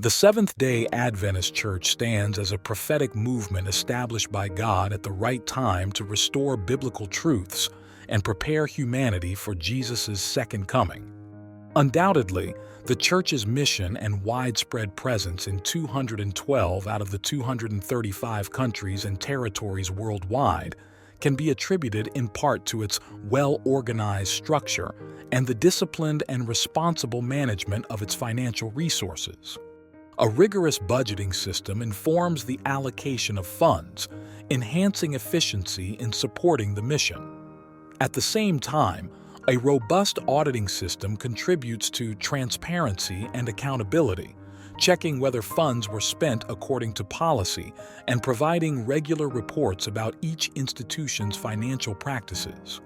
The Seventh-day Adventist Church stands as a prophetic movement established by God at the right time to restore biblical truths and prepare humanity for Jesus' second coming. Undoubtedly, the Church's mission and widespread presence in 212 out of the 235 countries and territories worldwide can be attributed in part to its well-organized structure and the disciplined and responsible management of its financial resources. A rigorous budgeting system informs the allocation of funds, enhancing efficiency in supporting the mission. At the same time, a robust auditing system contributes to transparency and accountability, checking whether funds were spent according to policy and providing regular reports about each institution's financial practices.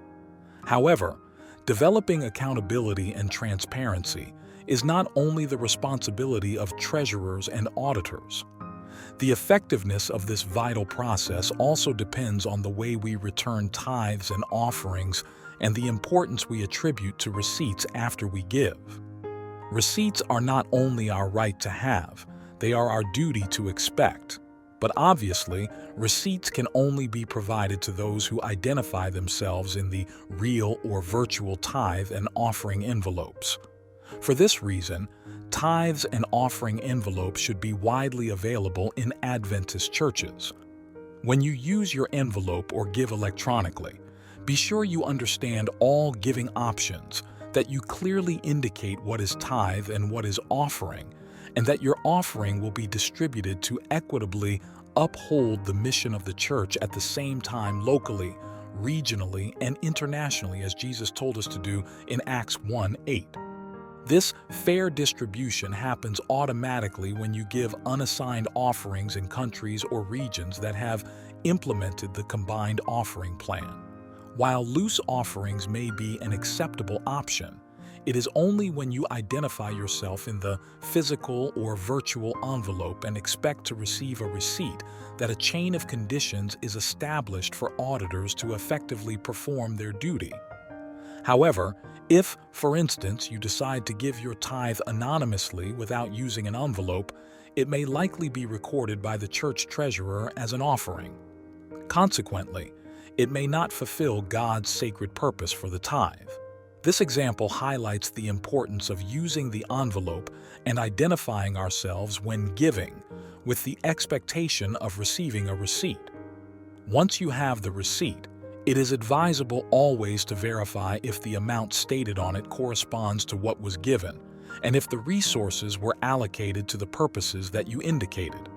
However, developing accountability and transparency is not only the responsibility of treasurers and auditors. The effectiveness of this vital process also depends on the way we return tithes and offerings and the importance we attribute to receipts after we give. Receipts are not only our right to have, they are our duty to expect. But obviously, receipts can only be provided to those who identify themselves in the real or virtual tithe and offering envelopes. For this reason, tithes and offering envelopes should be widely available in Adventist churches. When you use your envelope or give electronically, be sure you understand all giving options, that you clearly indicate what is tithe and what is offering, and that your offering will be distributed to equitably uphold the mission of the church at the same time locally, regionally, and internationally as Jesus told us to do in Acts 1:8. This fair distribution happens automatically when you give unassigned offerings in countries or regions that have implemented the combined offering plan. While loose offerings may be an acceptable option, it is only when you identify yourself in the physical or virtual envelope and expect to receive a receipt that a chain of conditions is established for auditors to effectively perform their duty. However, if, for instance, you decide to give your tithe anonymously without using an envelope, it may likely be recorded by the church treasurer as an offering. Consequently, it may not fulfill God's sacred purpose for the tithe. This example highlights the importance of using the envelope and identifying ourselves when giving, with the expectation of receiving a receipt. Once you have the receipt, it is advisable always to verify if the amount stated on it corresponds to what was given, and if the resources were allocated to the purposes that you indicated.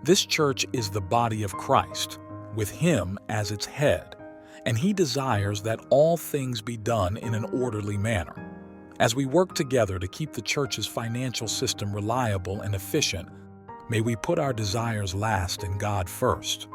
This church is the body of Christ, with Him as its head, and He desires that all things be done in an orderly manner. As we work together to keep the church's financial system reliable and efficient, may we put our desires last and God first.